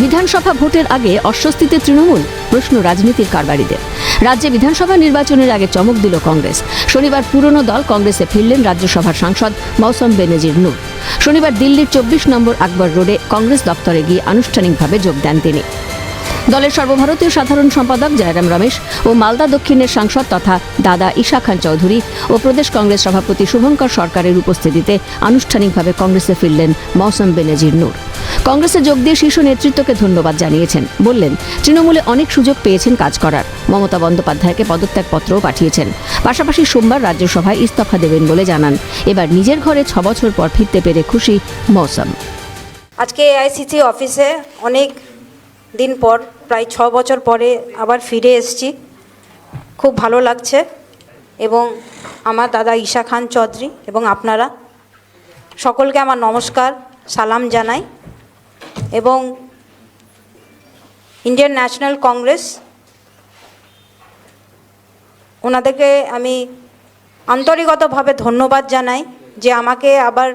বিধানসভা ভোটের আগে অস্বস্তিতে তৃণমূল, প্রশ্ন রাজনীতির কারবারিদের। রাজ্যে বিধানসভা নির্বাচনের আগে চমক দিল কংগ্রেস। শনিবার পুরনো দল কংগ্রেসে ফিরলেন রাজ্যসভার সাংসদ মৌসম বেনজির নূর। শনিবার দিল্লির 24 নম্বর আকবর রোডে কংগ্রেস দপ্তরে গিয়ে আনুষ্ঠানিকভাবে যোগ দেন তিনি। দলের সর্বভারতীয় সাধারণ সম্পাদক জয়রাম রমেশ ও মালদা দক্ষিণের সাংসদ তথা দাদা ঈশা খান চৌধুরী ও প্রদেশ কংগ্রেস সভাপতি শুভঙ্কর সরকারের উপস্থিতিতে আনুষ্ঠানিকভাবে কংগ্রেসে ফিরলেন মৌসম বেনজির নূর। কংগ্রেসে যোগ দিয়ে শীর্ষ নেতৃত্বকে ধন্যবাদ জানিয়েছেন। বললেন, তৃণমূলে অনেক সুযোগ পেয়েছেন কাজ করার। মমতা বন্দ্যোপাধ্যায়কে পদত্যাগপত্রও পাঠিয়েছেন। পাশাপাশি সোমবার রাজ্যসভায় ইস্তফা দেবেন বলে জানান। এবার নিজের ঘরে 6 বছর পর ফিরতে পেরে খুশি মৌসম। আজকে এআইসিসি অফিসে অনেক দিন পর, প্রায় 6 বছর পরে আবার ফিরে এসেছি। খুব ভালো লাগছে। এবং আমার দাদা ঈশা খান চৌধুরী এবং আপনারা সকলকে আমার নমস্কার, সালাম জানাই। এবং ইন্ডিয়ান ন্যাশনাল কংগ্রেস, ওনাদেরকে আমি আন্তরিকতাভাবে ধন্যবাদ জানাই যে আমাকে আবার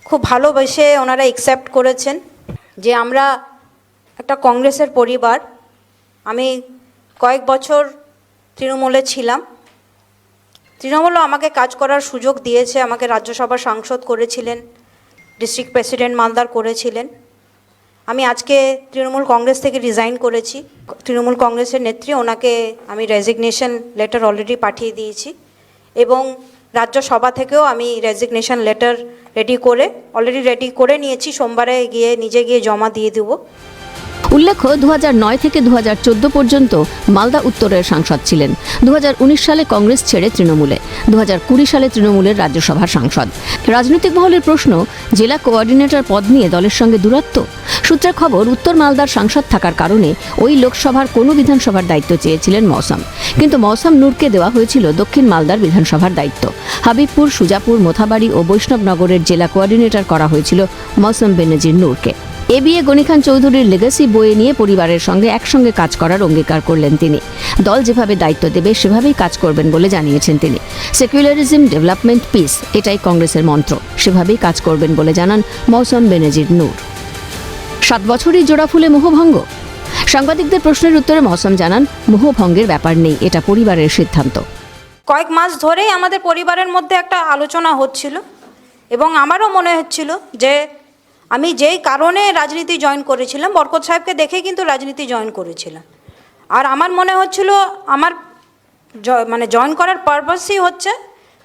খুব ভালোবেসে ওনারা অ্যাকসেপ্ট করেছেন, যে আমরা একটা কংগ্রেসের পরিবার। আমি কয়েক বছর তৃণমূলে ছিলাম। তৃণমূলও আমাকে কাজ করার সুযোগ দিয়েছে, আমাকে রাজ্যসভার সাংসদ করেছিলেন, ডিস্ট্রিক্ট প্রেসিডেন্ট মালদার করেছিলেন। আমি আজকে তৃণমূল কংগ্রেস থেকে রিজাইন করেছি। তৃণমূল কংগ্রেসের নেত্রী, ওনাকে আমি রেজিগনেশন লেটার অলরেডি পাঠিয়ে দিয়েছি এবং রাজ্যসভা থেকেও আমি রেজিগনেশন লেটার অলরেডি রেডি করে নিয়েছি। সোমবারে নিজে গিয়ে জমা দিয়ে দেবো। উল্লেখ্য, 2009 থেকে 2014 পর্যন্ত মালদা উত্তরের সাংসদ ছিলেন। 2019 সালে কংগ্রেস ছেড়ে তৃণমূলে, 2020 সালে তৃণমূলের রাজ্যসভার সাংসদ। রাজনৈতিক মহলের প্রশ্ন, জেলা কোঅর্ডিনেটর পদ নিয়ে দলের সঙ্গে দূরত্ব। সূত্রের খবর, উত্তর মালদার সাংসদ থাকার কারণে ওই লোকসভার কোনো বিধানসভার দায়িত্ব চেয়েছিলেন মৌসম, কিন্তু মৌসম নূরকে দেওয়া হয়েছিল দক্ষিণ মালদার বিধানসভার দায়িত্ব। হাবিবপুর, সুজাপুর, মোথাবাড়ি ও বৈষ্ণবনগরের জেলা কোঅর্ডিনেটর করা হয়েছিল মৌসম বেনজির নূরকে। এ বিয়ে গনি খান চৌধুরীর লেগাসি বয়ে নিয়ে পরিবারের সঙ্গে একসঙ্গে কাজ করার অঙ্গীকার করলেন তিনি। দল যেভাবে দায়িত্ব দেবে সেভাবেই কাজ করবেন বলে জানিয়েছেন তিনি। সেকুলারিজম, ডেভেলপমেন্ট, পিস, এটাই কংগ্রেসের মন্ত্র। সেভাবেই কাজ করবেন বলে জানান মৌসম বেনজির নূর। 7 বছরই জোড়া ফুলে মোহভঙ্গ। সাংবাদিকদের প্রশ্নের উত্তরে মৌসম জানান, মোহভঙ্গের ব্যাপার নেই, এটা পরিবারের সিদ্ধান্ত। কয়েক মাস ধরেই আমাদের পরিবারের মধ্যে একটা আলোচনা হচ্ছিল এবং আমারও মনে হচ্ছিল যে আমি যেই কারণে রাজনীতি জয়েন করেছিলাম, বরকত সাহেবকে দেখে কিন্তু রাজনীতি জয়েন করেছিলাম। আর আমার মনে হচ্ছিল আমার জয়েন করার পারপাসই হচ্ছে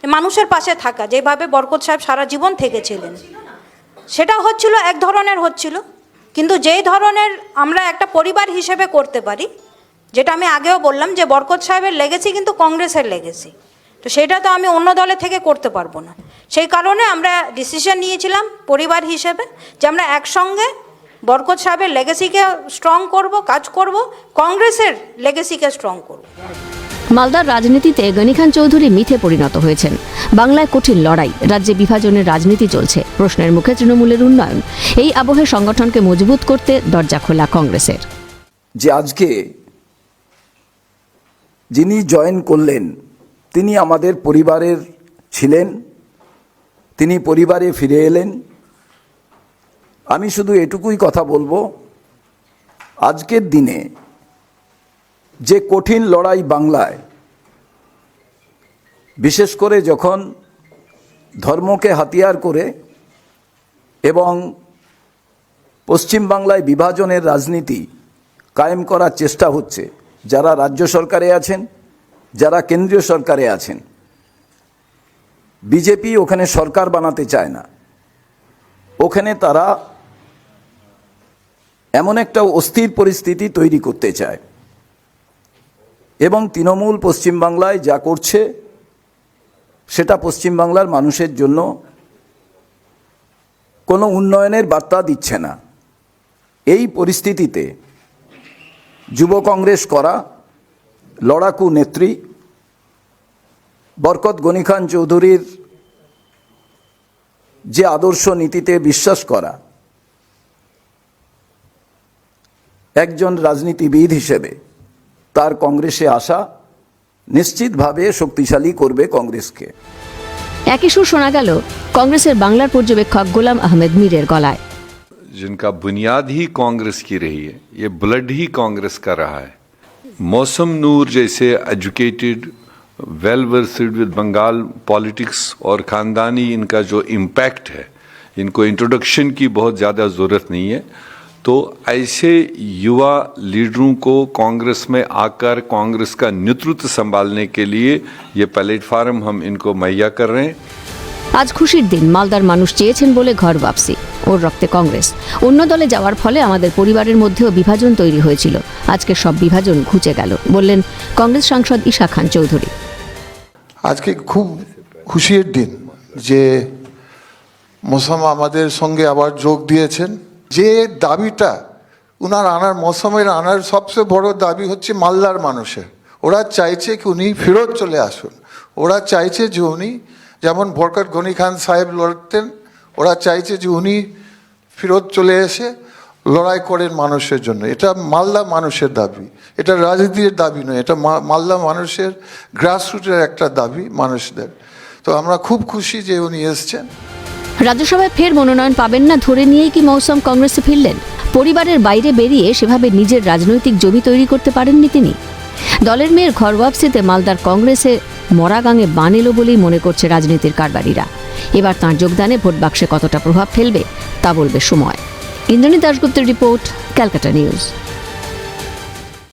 মানুষের পাশে থাকা, যেভাবে বরকত সাহেব সারা জীবন থেকেছিলেন। সেটা হচ্ছিল এক ধরনের হচ্ছিল, কিন্তু যেই ধরনের আমরা একটা পরিবার হিসেবে করতে পারি, যেটা আমি আগেও বললাম যে বরকত সাহেবের লেগেছি কিন্তু কংগ্রেসের লেগেছি, তো সেটা তো আমি অন্য দলে থেকে করতে পারবো না। সেই কারণে আমরা ডিসিশন নিয়েছিলাম পরিবার হিসেবে যে আমরা একসঙ্গে বরকত সাহেবের লেগেসিকে স্ট্রং করব, কাজ করব, কংগ্রেসের লেগেসিকে স্ট্রং করব। মালদার রাজনীতিতে গনি খান চৌধুরী মিথে পরিণত হয়েছেন। বাংলায় কঠিন লড়াই, রাজ্যে বিভাজনের রাজনীতি চলছে, প্রশ্নের মুখে তৃণমূলের উন্নয়ন। এই আবহে সংগঠনকে মজবুত করতে দরজা খোলা কংগ্রেসের। যে আজকে যিনি জয়েন করলেন তিনি আমাদের পরিবারের ছিলেন, তিনি পরিবারে ফিরে এলেন। আমি শুধু এটুকুই কথা বলবো, আজকের দিনে যে কঠিন লড়াই বাংলায়, বিশেষ করে যখন ধর্মকে হাতিয়ার করে এবং পশ্চিমবাংলায় বিভাজনের রাজনীতি কায়েম করার চেষ্টা হচ্ছে, যারা রাজ্য সরকারে আছেন, যারা কেন্দ্রীয় সরকারে আছেন, বিজেপি ওখানে সরকার বানাতে চায় না। ওখানে তারা এমন একটা অস্থির পরিস্থিতি তৈরি করতে চায় এবং তৃণমূল পশ্চিমবাংলায় যা করছে সেটা পশ্চিমবাংলার মানুষের জন্য কোনো উন্নয়নের বার্তা দিচ্ছে না। এই পরিস্থিতিতে যুব কংগ্রেস করা লড়াকু নেত্রী বরকত গনি খান চৌধুরীর যে আদর্শ নীতিতে বিশ্বাস করা, একজন রাজনীতিবিদ হিসেবে তার কংগ্রেসে আসা নিশ্চিতভাবে শক্তিশালী করবে কংগ্রেসকে। একই সুর শোনা গেল কংগ্রেসের বাংলার পর্যবেক্ষক গোলাম আহমেদ মীরের গলায়। जिनका बुनियाद ही कांग्रेस की रही है, ये ब्लड ही कांग्रेस का रहा है। मौसम नूर जैसे educated, well versed with Bengal politics और ख़ानदानी इनका जो इम्पैक्ट है, इनको इंट्रोडक्शन की बहुत ज़्यादा ज़रूरत नहीं है। तो ऐसे युवा लीडरों को कांग्रेस में आकर कांग्रेस का नेतृत्व संभालने के लिए ये प्लेटफॉर्म हम इनको मुहैया कर रहे हैं। আজ খুশির দিন। মালদার মানুষ চেয়েছেন বলে ঘর বাপসি। ওর রক্তে কংগ্রেস। অন্য দলে যাওয়ার ফলে আমাদের পরিবারের মধ্যেও বিভাজন তৈরি হয়েছিল। আজকে সব বিভাজন ঘুচে গেল, বললেন কংগ্রেস সাংসদ ঈশা খান চৌধুরী। আজকে খুব খুশির দিন যে মৌসম আমাদের সঙ্গে আবার যোগ দিয়েছেন। যে দাবিটা উনার আনার, মৌসুমের আনার সবচেয়ে বড় দাবি হচ্ছে মালদার মানুষের। ওরা চাইছে কি উনি ফেরত চলে আসুন। ওরা চাইছে যে উনি, যেমন বরকত গনি খান সাহেব লড়তেন, ওরা চাইছে যে উনি ফেরত চলে এসে লড়াই করেন মানুষের জন্য। এটা মালদা মানুষের দাবি, এটা রাজনীতির দাবি নয়, এটা মালদা মানুষের গ্রাসরুটের একটা দাবি মানুষদের। তো আমরা খুব খুশি যে উনি এসছেন। রাজ্যসভায় ফের মনোনয়ন পাবেন না ধরে নিয়েই কি মৌসুম কংগ্রেসে ফিরলেন? পরিবারের বাইরে বেরিয়ে সেভাবে নিজের রাজনৈতিক জমি তৈরি করতে পারেননি তিনি। দলের মেয়ের ঘর ওয়াপসিতে মালদার কংগ্রেসে মরাগাঙে বান এলো বলেই মনে করছে রাজনীতির কারবারিরা। এবার তাঁর যোগদানে ভোট বাক্সে কতটা প্রভাব ফেলবে তা বলবে সময়। ইন্দ্রাণী দাশগুপ্তের রিপোর্ট, ক্যালকাটা নিউজ।